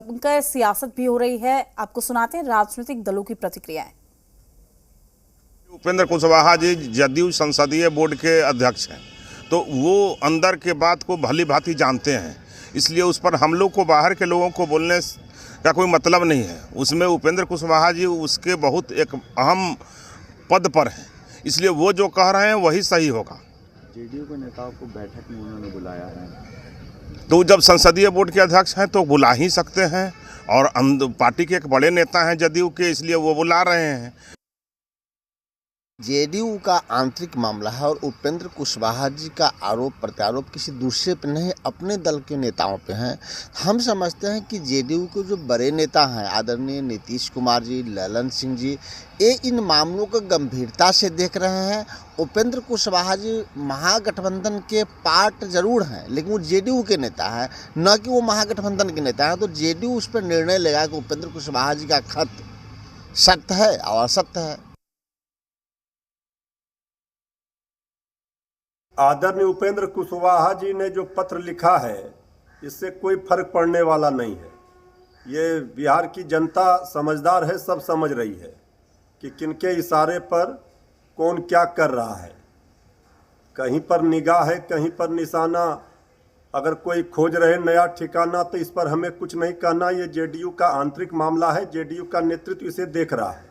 उनका सियासत भी हो रही है। आपको सुनाते हैं राजनीतिक दलों की प्रतिक्रियाएं। उपेंद्र कुशवाहा जी जदयू संसदीय बोर्ड के अध्यक्ष हैं, तो वो अंदर के बात को भली भांति जानते हैं, इसलिए उस पर हम लोग को, बाहर के लोगों को बोलने का कोई मतलब नहीं है। उसमें उपेंद्र कुशवाहा जी उसके बहुत एक अहम पद पर हैं, इसलिए वो जो कह रहे हैं वही सही होगा। जेडीयू के नेताओं को बैठक में उन्होंने बुलाया है, तो जब संसदीय बोर्ड के अध्यक्ष हैं तो बुला ही सकते हैं, और पार्टी के एक बड़े नेता हैं जदयू के, इसलिए वो बुला रहे हैं। जेडीयू का आंतरिक मामला है और उपेंद्र कुशवाहा जी का आरोप प्रत्यारोप किसी दूसरे पर नहीं, अपने दल के नेताओं पे हैं। हम समझते हैं कि जेडीयू के जो बड़े नेता हैं, आदरणीय नीतीश कुमार जी, ललन सिंह जी, ये इन मामलों को गंभीरता से देख रहे हैं। उपेंद्र कुशवाहा जी महागठबंधन के पार्ट जरूर हैं, लेकिन वो जेडीयू के नेता हैं, न कि वो महागठबंधन के नेता हैं। तो जेडीयू उस पर निर्णय लेगा कि उपेंद्र कुशवाहा जी का खत सत्य है और असत्य है। आदरणीय उपेंद्र कुशवाहा जी ने जो पत्र लिखा है, इससे कोई फर्क पड़ने वाला नहीं है। ये बिहार की जनता समझदार है, सब समझ रही है कि किनके इशारे पर कौन क्या कर रहा है। कहीं पर निगाह है, कहीं पर निशाना। अगर कोई खोज रहे नया ठिकाना, तो इस पर हमें कुछ नहीं कहना। ये जेडीयू का आंतरिक मामला है, जेडीयू का नेतृत्व इसे देख रहा है।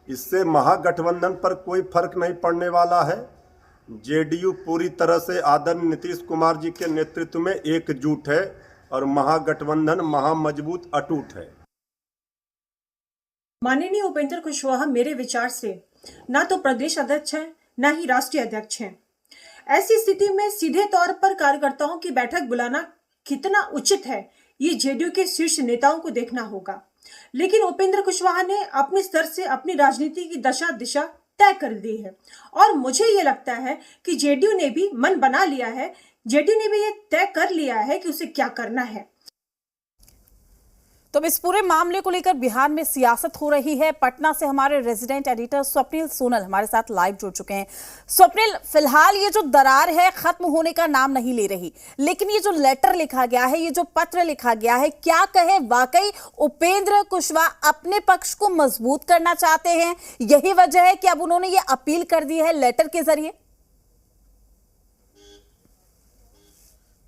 इससे महागठबंधन पर कोई फर्क नहीं पड़ने वाला है। जेडीयू पूरी तरह से आदरणीय नीतीश कुमार जी के नेतृत्व में एकजुट है और महागठबंधन महामजबूत अटूट है। माननीय उपेंद्र कुशवाहा मेरे विचार से ना तो प्रदेश अध्यक्ष हैं, ना ही राष्ट्रीय अध्यक्ष हैं। ऐसी स्थिति में सीधे तौर पर कार्यकर्ताओं की बैठक बुलाना कितना उचित है, ये जेडीयू के शीर्ष नेताओं को देखना होगा। लेकिन उपेंद्र कुशवाहा ने अपने स्तर से अपनी राजनीति की दशा दिशा तय कर दी है, और मुझे ये लगता है कि जेडीयू ने भी मन बना लिया है, जेडीयू ने भी ये तय कर लिया है कि उसे क्या करना है। तो इस पूरे मामले को लेकर बिहार में सियासत हो रही है। पटना से हमारे रेजिडेंट एडिटर स्वप्निल सोनल हमारे साथ लाइव जुड़ चुके हैं। स्वप्निल, फिलहाल ये जो दरार है खत्म होने का नाम नहीं ले रही, लेकिन ये जो लेटर लिखा गया है, ये जो पत्र लिखा गया है, क्या कहे, वाकई उपेंद्र कुशवाहा अपने पक्ष को मजबूत करना चाहते हैं? यही वजह है कि अब उन्होंने ये अपील कर दी है लेटर के जरिए।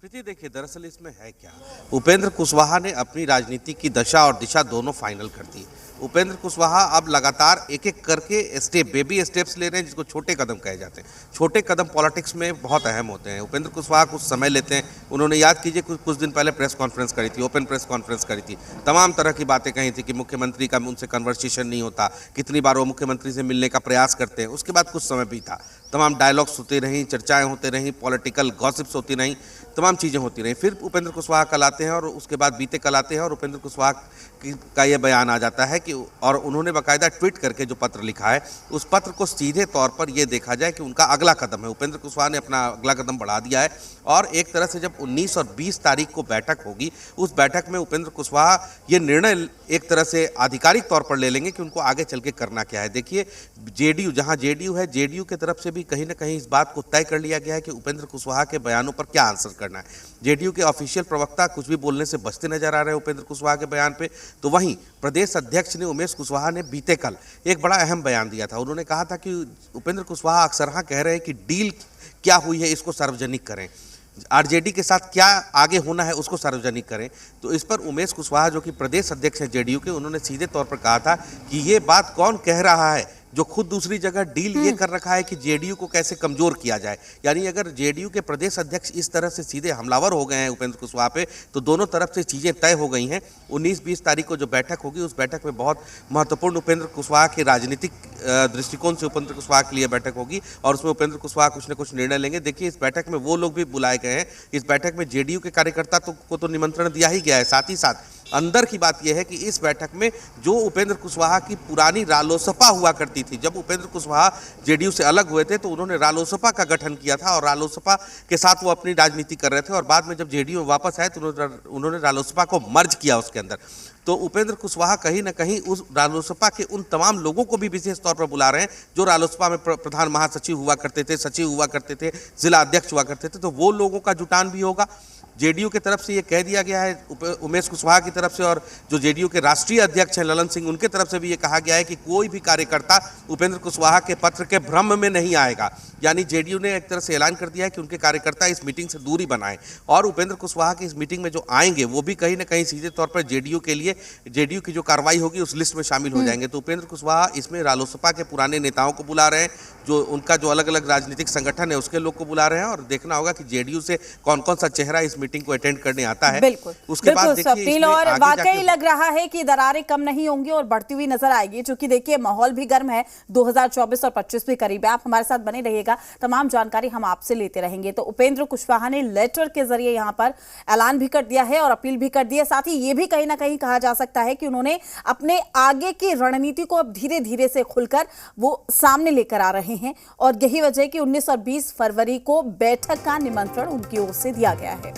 प्रीति, देखिए दरअसल इसमें है क्या, उपेंद्र कुशवाहा ने अपनी राजनीति की दशा और दिशा दोनों फाइनल कर दी। उपेंद्र कुशवाहा अब लगातार एक एक करके स्टेप, बेबी स्टेप्स ले रहे हैं, जिसको छोटे कदम कहे जाते हैं। छोटे कदम पॉलिटिक्स में बहुत अहम होते हैं। उपेंद्र कुशवाहा कुछ समय लेते हैं। उन्होंने, याद कीजिए, कुछ दिन पहले प्रेस कॉन्फ्रेंस करी थी, ओपन प्रेस कॉन्फ्रेंस करी थी, तमाम तरह की बातें कही थी कि मुख्यमंत्री का उनसे कन्वर्सेशन नहीं होता, कितनी बार वो मुख्यमंत्री से मिलने का प्रयास करते हैं। उसके बाद कुछ समय बीता, तमाम डायलॉग्स होते रहीं, चर्चाएं होती रहीं, पॉलिटिकल गॉसिप्स होती रहीं, तमाम चीज़ें होती रहीं। फिर उपेंद्र कुशवाहा कल आते हैं और उसके बाद बीते कल आते हैं और उपेंद्र कुशवाहा का ये बयान आ जाता है कि, और उन्होंने बाकायदा ट्वीट करके जो पत्र लिखा है, उस पत्र को सीधे तौर पर ये देखा जाए कि उनका अगला कदम है। उपेंद्र कुशवाहा ने अपना अगला कदम बढ़ा दिया है, और एक तरह से जब 19 और 20 तारीख को बैठक होगी, उस बैठक में उपेंद्र कुशवाहा ये निर्णय एक तरह से आधिकारिक तौर पर ले लेंगे कि उनको आगे चल के करना क्या है। देखिए, जेडीयू, जहाँ जेडीयू है, जेडीयू की तरफ से भी कहीं ना कहीं इस बात को तय कर लिया गया है कि उपेंद्र कुशवाहा के बयानों पर क्या आंसर करना है। जेडीयू के ऑफिशियल प्रवक्ता कुछ भी बोलने से बचते नजर आ रहे हैं उपेंद्र कुशवाहा के बयान पे। तो वहीं प्रदेश अध्यक्ष ने, उमेश कुशवाहा ने, बीते कल एक बड़ा अहम बयान दिया था। उन्होंने कहा था कि उपेंद्र कुशवाहा अक्सर कह रहे हैं कि डील क्या हुई है इसको सार्वजनिक करें, आरजेडी के साथ क्या आगे होना है उसको सार्वजनिक करें। तो इस पर उमेश कुशवाहा, जो कि प्रदेश अध्यक्ष हैं जेडीयू के, उन्होंने सीधे तौर पर कहा था कि ये बात कौन कह रहा है जो खुद दूसरी जगह डील ये कर रखा है कि जेडीयू को कैसे कमजोर किया जाए। यानी अगर जेडीयू के प्रदेश अध्यक्ष इस तरह से सीधे हमलावर हो गए हैं उपेंद्र कुशवाहा पे, तो दोनों तरफ से चीज़ें तय हो गई हैं। 19-20 तारीख को जो बैठक होगी, उस बैठक में बहुत महत्वपूर्ण उपेंद्र कुशवाहा के राजनीतिक दृष्टिकोण से उपेंद्र कुशवाहा के लिए बैठक होगी, और उसमें उपेंद्र कुशवाहा कुछ न कुछ निर्णय लेंगे। देखिए, इस बैठक में वो लोग भी बुलाए गए हैं। इस बैठक में जेडीयू के कार्यकर्ता को तो निमंत्रण दिया ही गया है। साथ ही साथ अंदर की बात यह है कि इस बैठक में जो उपेंद्र कुशवाहा की पुरानी रालोसपा हुआ करती थी, जब उपेंद्र कुशवाहा जेडीयू से अलग हुए थे तो उन्होंने रालोसपा का गठन किया था, और रालोसपा के साथ वो अपनी राजनीति कर रहे थे, और बाद में जब जेडीयू में वापस आए तो उन्होंने रालोसपा को मर्ज किया उसके अंदर। तो उपेंद्र कुशवाहा कहीं ना कहीं उस रालोसपा के उन तमाम लोगों को भी विशेष तौर पर बुला रहे हैं जो रालोसपा में प्रधान महासचिव हुआ करते थे, सचिव हुआ करते थे, जिला अध्यक्ष हुआ करते थे। तो वो लोगों का जुटान भी होगा। जेडीयू की तरफ से ये कह दिया गया है, उमेश कुशवाहा की तरफ से, और जो जेडीयू के राष्ट्रीय अध्यक्ष हैं ललन सिंह, उनके तरफ से भी ये कहा गया है कि कोई भी कार्यकर्ता उपेंद्र कुशवाहा के पत्र के भ्रम में नहीं आएगा। यानी जेडीयू ने एक तरह से ऐलान कर दिया है कि उनके कार्यकर्ता इस मीटिंग से दूरी बनाएं, और उपेंद्र कुशवाहा की इस मीटिंग में जो आएंगे वो भी कहीं ना कहीं सीधे तौर पर जेडीयू के लिए, जेडीयू की जो कार्रवाई होगी उस लिस्ट में शामिल हो जाएंगे। तो उपेंद्र कुशवाहा इसमें रालोसपा के पुराने नेताओं को बुला रहे हैं, जो उनका जो अलग अलग राजनीतिक संगठन है उसके लोग को बुला रहे हैं, और देखना होगा कि जेडीयू से कौन कौन सा चेहरा इस मीटिंग को अटेंड करने आता है। बिल्कुल, उसके बाद देखिए स्वप्निल, और वाकई लग रहा है कि दरारें कम नहीं होंगी और बढ़ती हुई नजर आएगी, क्योंकि देखिए माहौल भी गर्म है, 2024 और 25 भी करीब है। आप हमारे साथ बने रहिएगा, तमाम जानकारी हम आपसे लेते रहेंगे। तो उपेंद्र कुशवाहा ने लेटर के जरिए यहां पर ऐलान भी कर दिया है और अपील भी कर दी है। साथ ही ये भी कहीं ना कहीं कहा जा सकता है कि उन्होंने अपने आगे की रणनीति को अब धीरे धीरे से खुलकर वो सामने लेकर आ रहे हैं, और यही वजह है कि 19 और 20 फरवरी को बैठक का निमंत्रण उनकी ओर से दिया गया है।